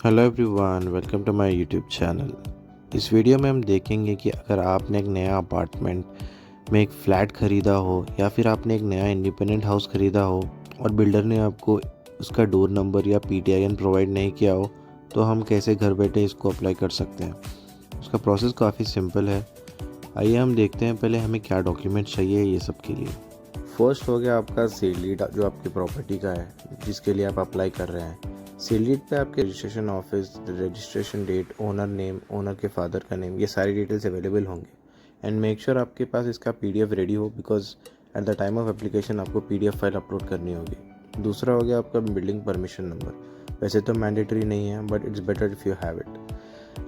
Hello everyone, welcome to my YouTube channel. इस video में हम देखेंगे कि अगर आपने एक नया अपार्टमेंट में एक फ़्लैट ख़रीदा हो या फिर आपने एक नया इंडिपेंडेंट हाउस ख़रीदा हो और बिल्डर ने आपको उसका डोर नंबर या पीटीआईएन प्रोवाइड नहीं किया हो, तो हम कैसे घर बैठे इसको अप्लाई कर सकते हैं। उसका प्रोसेस काफ़ी सिंपल है। आइए हम देखते हैं पहले हमें क्या डॉक्यूमेंट चाहिए ये सब के लिए। फर्स्ट हो गया आपका सेल डीड जो आपकी प्रॉपर्टी का है, जिसके लिए आप अप्लाई कर रहे हैं। सेल डीड पे आपके registration office, registration date, owner name, owner के फादर का नेम, ये सारी डिटेल्स अवेलेबल होंगे। एंड मेक श्योर आपके पास इसका पीडीएफ रेडी हो, because at the time of application आपको पीडीएफ फाइल अपलोड करनी होगी। दूसरा हो गया आपका बिल्डिंग परमिशन नंबर। वैसे तो मैंडेटरी नहीं है, but it's better if you have it,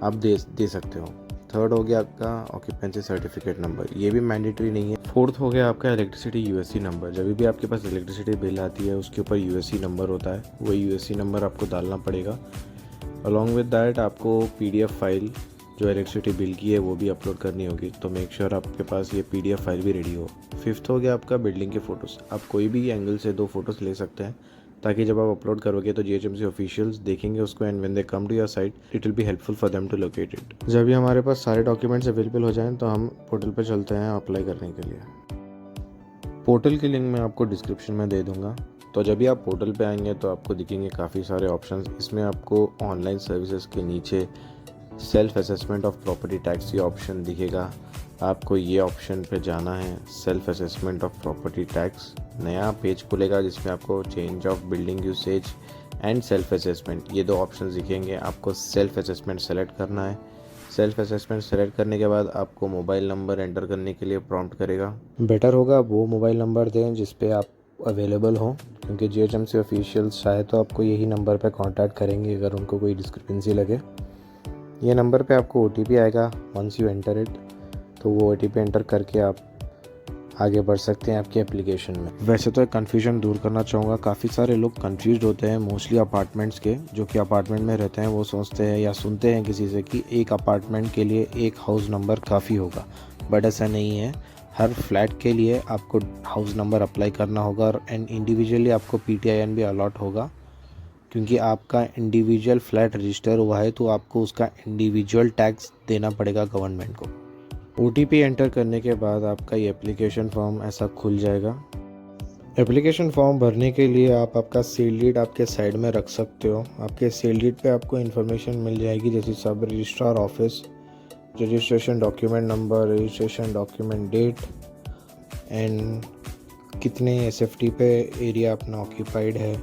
आप दे सकते हो। थर्ड हो गया आपका ऑक्यूपेंसी सर्टिफिकेट नंबर, ये भी मैंडेटरी नहीं है। फोर्थ हो गया आपका इलेक्ट्रिसिटी यूएससी नंबर। जब भी आपके पास इलेक्ट्रिसिटी बिल आती है उसके ऊपर यूएससी नंबर होता है, वो यूएससी नंबर आपको डालना पड़ेगा। अलॉन्ग विद दैट आपको पीडीएफ फाइल जो इलेक्ट्रिसिटी बिल की है वो भी अपलोड करनी होगी, तो मेक श्योर आपके पास ये पीडीएफ फाइल भी रेडी हो। फिफ्थ हो गया आपका बिल्डिंग के फ़ोटोज़। आप कोई भी एंगल से 2 फोटोज़ ले सकते हैं, ताकि जब आप अपलोड करोगे तो जीएचएमसी ऑफिशियल्स देखेंगे उसको, and when they come to your site it will be helpful for them to locate it. जब भी हमारे पास सारे डॉक्यूमेंट्स अवेलेबल हो जाएं तो हम पोर्टल पर चलते हैं अप्लाई करने के लिए। पोर्टल की लिंक मैं आपको डिस्क्रिप्शन में दे दूंगा। तो जब भी आप पोर्टल पे आएंगे तो आपको दिखेंगे काफ़ी सारे ऑप्शंस। इसमें आपको ऑनलाइन सर्विसेज के नीचे self assessment of property tax ये ऑप्शन दिखेगा। आपको ये ऑप्शन पे जाना है, self assessment of property tax. नया पेज खुलेगा जिसमें आपको change of building usage and self assessment ये 2 ऑप्शन दिखेंगे। आपको सेल्फ असेसमेंट सेलेक्ट करना है। सेल्फ असेसमेंट सेलेक्ट करने के बाद आपको मोबाइल नंबर एंटर करने के लिए प्रॉम्प्ट करेगा। बेटर होगा वो मोबाइल नंबर दें जिस पे आप अवेलेबल हों, क्योंकि जीएचएमसी ऑफिशियल्स चाहे तो आपको यही नंबर पे कांटेक्ट करेंगे अगर उनको कोई डिस्क्रिपेंसी लगे। ये नंबर पे आपको ओटीपी आएगा वंस यू एंटर इट, तो वो ओटीपी एंटर करके आप आगे बढ़ सकते हैं आपकी एप्लीकेशन में। वैसे तो एक कन्फ्यूजन दूर करना चाहूँगा, काफ़ी सारे लोग कंफ्यूज होते हैं, मोस्टली अपार्टमेंट्स के जो कि अपार्टमेंट में रहते हैं, वो सोचते हैं या सुनते हैं किसी से कि एक अपार्टमेंट के लिए एक हाउस नंबर काफ़ी होगा, बट ऐसा नहीं है। हर फ्लैट के लिए आपको हाउस नंबर अप्लाई करना होगा और एंड इंडिविजुअली आपको पीटीआईएन भी अलॉट होगा, क्योंकि आपका इंडिविजुअल फ्लैट रजिस्टर हुआ है तो आपको उसका इंडिविजुअल टैक्स देना पड़ेगा गवर्नमेंट को। ओटीपी एंटर करने के बाद आपका ये एप्लीकेशन फॉर्म ऐसा खुल जाएगा। एप्लीकेशन फॉर्म भरने के लिए आप आपका सेल डीड आपके साइड में रख सकते हो। आपके सेल डीड पे आपको इन्फॉर्मेशन मिल जाएगी, जैसे सब registrar office, registration document number, registration document date, and कितने एसएफटी पे एरिया अपना ऑक्यूपाइड है,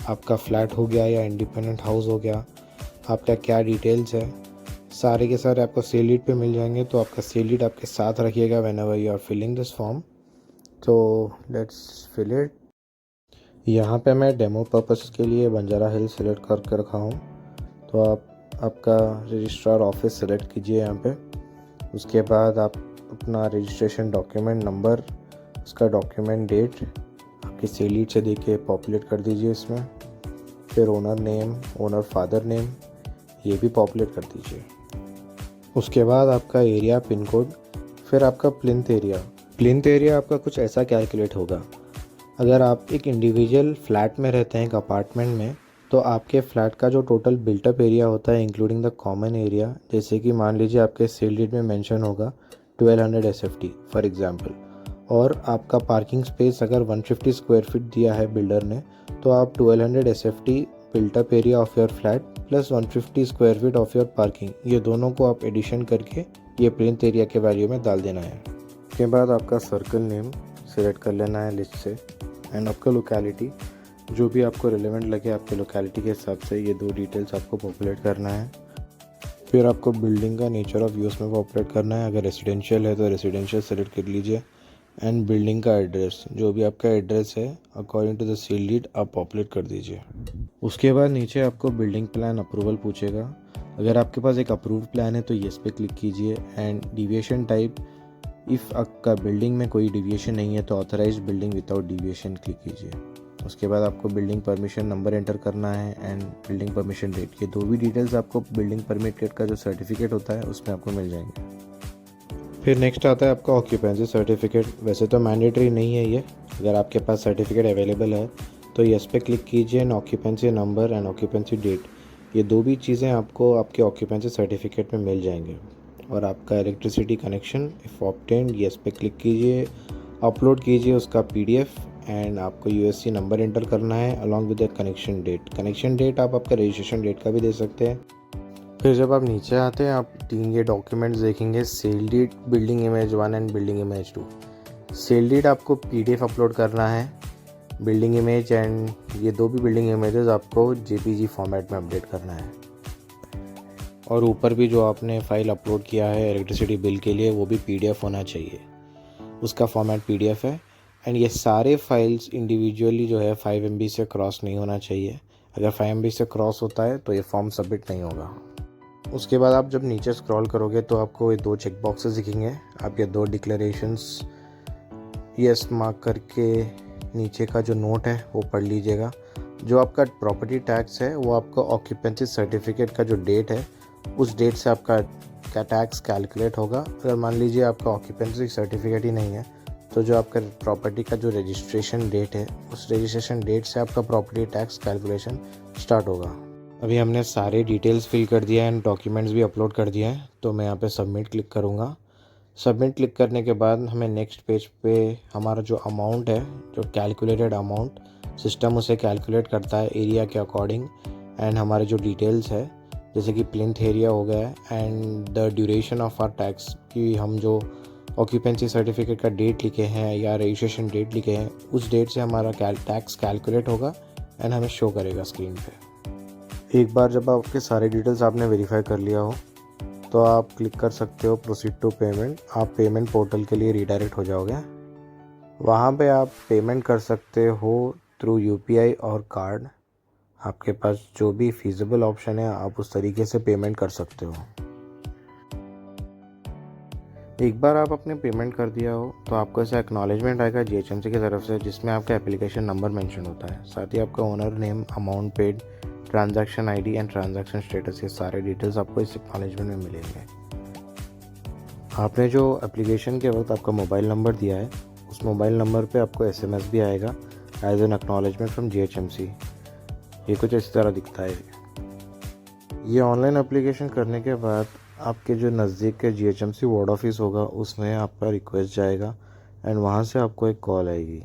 आपका फ्लैट हो गया या इंडिपेंडेंट हाउस हो गया, आपका क्या डिटेल्स है, सारे के सारे आपको सेल डीड पे मिल जाएंगे। तो आपका सेल डीड आपके साथ रखिएगा whenever you are filling this form. तो लेट्स फिल इट। यहाँ पे मैं डेमो पर्पस के लिए बंजारा हिल सेलेक्ट करके रखा हूँ, तो आप आपका रजिस्ट्रार ऑफिस सेलेक्ट कीजिए यहाँ पे। उसके बाद आप अपना रजिस्ट्रेशन डॉक्यूमेंट नंबर, उसका डॉक्यूमेंट डेट आपके सेल डीड से देके पॉपुलेट कर दीजिए इसमें। फिर owner name, owner father name ये भी पॉपुलेट कर दीजिए। उसके बाद आपका एरिया पिन कोड, फिर आपका प्लिंथ एरिया। प्लिंथ एरिया आपका कुछ ऐसा कैलकुलेट होगा, अगर आप एक इंडिविजुअल फ्लैट में रहते हैं एक अपार्टमेंट में, तो आपके फ्लैट का जो टोटल बिल्टअप एरिया होता है इंक्लूडिंग द कॉमन एरिया, जैसे कि मान लीजिए आपके सेल डीड में मेंशन होगा 1200 एसएफटी फॉर एग्जांपल, और आपका पार्किंग स्पेस अगर 150 स्क्वायर फीट दिया है बिल्डर ने, तो आप 1200 SFT built up area of your flat plus 150 square feet of your parking, ये दोनों को आप एडिशन करके ये प्लिंथ एरिया के वैल्यू में डाल देना है। उसके बाद आपका सर्कल नेम सिलेक्ट कर लेना है लिस्ट से, एंड आपका लोकेलिटी जो भी आपको रिलेवेंट लगे आपके लोकेलिटी के हिसाब से ये 2 डिटेल्स आपको पॉपुलेट करना है। फिर आपको बिल्डिंग का नेचर ऑफ यूज़ में पॉपुलेट करना है, अगर रेसिडेंशियल है तो रेसिडेंशियल सेलेक्ट कर लीजिए। एंड बिल्डिंग का एड्रेस, जो भी आपका एड्रेस है according to the sale deed आप पॉपुलेट कर दीजिए। उसके बाद नीचे आपको बिल्डिंग प्लान अप्रूवल पूछेगा। अगर आपके पास एक अप्रूव्ड प्लान है तो येस पे क्लिक कीजिए। एंड डिविएशन टाइप, इफ़ आपका बिल्डिंग में कोई डिविएशन नहीं है तो authorised building without deviation click कीजिए। उसके बाद आपको बिल्डिंग परमिशन नंबर एंटर करना है एंड बिल्डिंग परमिशन डेट, ये 2 भी डिटेल्स आपको बिल्डिंग परमिट डेट का जो सर्टिफिकेट होता है उसमें आपको मिल जाएंगे। फिर नेक्स्ट आता है आपका ऑक्यूपेंसी सर्टिफिकेट। वैसे तो मैंडेटरी नहीं है ये, अगर आपके पास सर्टिफिकेट अवेलेबल है तो यस पे क्लिक कीजिए and occupancy number and occupancy date ये 2 भी चीज़ें आपको आपके ऑक्यूपेंसी सर्टिफिकेट में मिल जाएंगे। और आपका electricity connection if obtained, yes पे क्लिक कीजिए, अपलोड कीजिए उसका पीडीएफ एंड आपको यूएससी नंबर एंटर करना है along with the connection date. Connection date आप आपका रजिस्ट्रेशन डेट का भी दे सकते हैं। फिर जब आप नीचे आते हैं आप 3 ये डॉक्यूमेंट्स देखेंगे, sale deed, building image 1 and building image 2। Sale deed आपको पीडीएफ अपलोड करना है, बिल्डिंग इमेज एंड ये 2 भी बिल्डिंग इमेजेस आपको जेपीजी फॉर्मेट में अपडेट करना है। और ऊपर भी जो आपने फ़ाइल अपलोड किया है इलेक्ट्रिसिटी बिल के लिए वो भी पीडीएफ होना चाहिए, उसका फॉर्मेट पीडीएफ है। एंड ये सारे फाइल्स इंडिविजुअली जो है 5 MB से क्रॉस नहीं होना चाहिए। अगर 5 MB से क्रॉस होता है तो ये फॉर्म सबमिट नहीं होगा। उसके बाद आप जब नीचे स्क्रॉल करोगे तो आपको ये 2 चेक बॉक्सेस दिखेंगे। आप ये 2 डिक्लेरेशंस यस मार्क करके नीचे का जो नोट है वो पढ़ लीजिएगा। जो आपका प्रॉपर्टी टैक्स है वो आपका ऑक्यूपेंसी सर्टिफिकेट का जो डेट है उस डेट से आपका टैक्स कैलकुलेट होगा। अगर मान लीजिए आपका ऑक्यूपेंसी सर्टिफिकेट ही नहीं है तो जो आपका प्रॉपर्टी का जो रजिस्ट्रेशन डेट है उस रजिस्ट्रेशन डेट से आपका प्रॉपर्टी टैक्स कैलकुलेशन स्टार्ट होगा। अभी हमने सारे डिटेल्स फिल कर दिया है एंड डॉक्यूमेंट्स भी अपलोड कर दिए हैं, तो मैं यहाँ पे सबमिट क्लिक करूँगा। सबमिट क्लिक करने के बाद हमें नेक्स्ट पेज पे हमारा जो अमाउंट है, जो कैलकुलेटेड अमाउंट, सिस्टम उसे कैलकुलेट करता है एरिया के अकॉर्डिंग। एंड हमारे जो डिटेल्स है जैसे कि प्लिंथ एरिया हो गया and the duration of our tax, कि हम जो ऑक्यूपेंसी सर्टिफिकेट का डेट लिखे हैं या रजिस्ट्रेशन डेट लिखे हैं उस डेट से हमारा टैक्स कैलकुलेट होगा एंड हमें शो करेगा स्क्रीन पे। एक बार जब आपके सारे डिटेल्स आपने वेरीफाई कर लिया हो तो आप क्लिक कर सकते हो प्रोसीड टू पेमेंट। आप पेमेंट पोर्टल के लिए रीडायरेक्ट हो जाओगे। वहाँ पे आप पेमेंट कर सकते हो थ्रू यूपीआई और कार्ड। आपके पास जो भी फीजिबल ऑप्शन है आप उस तरीके से पेमेंट कर सकते हो। एक बार आप अपने पेमेंट कर दिया हो तो आपको ऐसा एक्नॉलेजमेंट आएगा जीएचएमसी की तरफ से जिसमें आपका एप्लीकेशन नंबर मेंशन होता है, साथ ही आपका owner name, amount paid, transaction ID and transaction status, ये सारे डिटेल्स आपको इस एक्नॉलेजमेंट में मिलेंगे। आपने जो एप्लीकेशन के वक्त आपका मोबाइल नंबर दिया है उस मोबाइल नंबर पे आपको एसएमएस भी आएगा as an acknowledgement from GHMC. ये कुछ इस तरह दिखता है। ये ऑनलाइन एप्लीकेशन करने के बाद आपके जो नज़दीक के जीएचएमसी वार्ड ऑफिस होगा उसमें आपका रिक्वेस्ट जाएगा एंड वहाँ से आपको एक कॉल आएगी।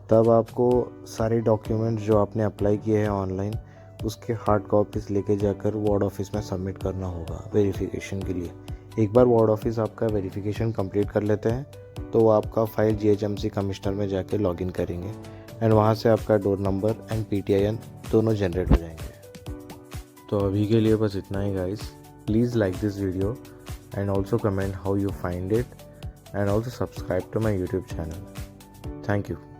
तब आपको सारे डॉक्यूमेंट्स जो आपने अप्लाई किए हैं ऑनलाइन उसके हार्ड कॉपीज़ लेके जाकर वार्ड ऑफिस में सबमिट करना होगा वेरिफिकेशन के लिए। एक बार वार्ड ऑफिस आपका वेरिफिकेशन कंप्लीट कर लेते हैं तो वो आपका फ़ाइल जीएचएमसी कमिश्नर में जाके लॉगिन करेंगे एंड वहाँ से आपका डोर नंबर एंड पीटीआईएन दोनों जनरेट हो जाएंगे। तो अभी के लिए बस इतना ही guys. Please like this video and also comment how you find it and also subscribe to my YouTube channel. Thank you.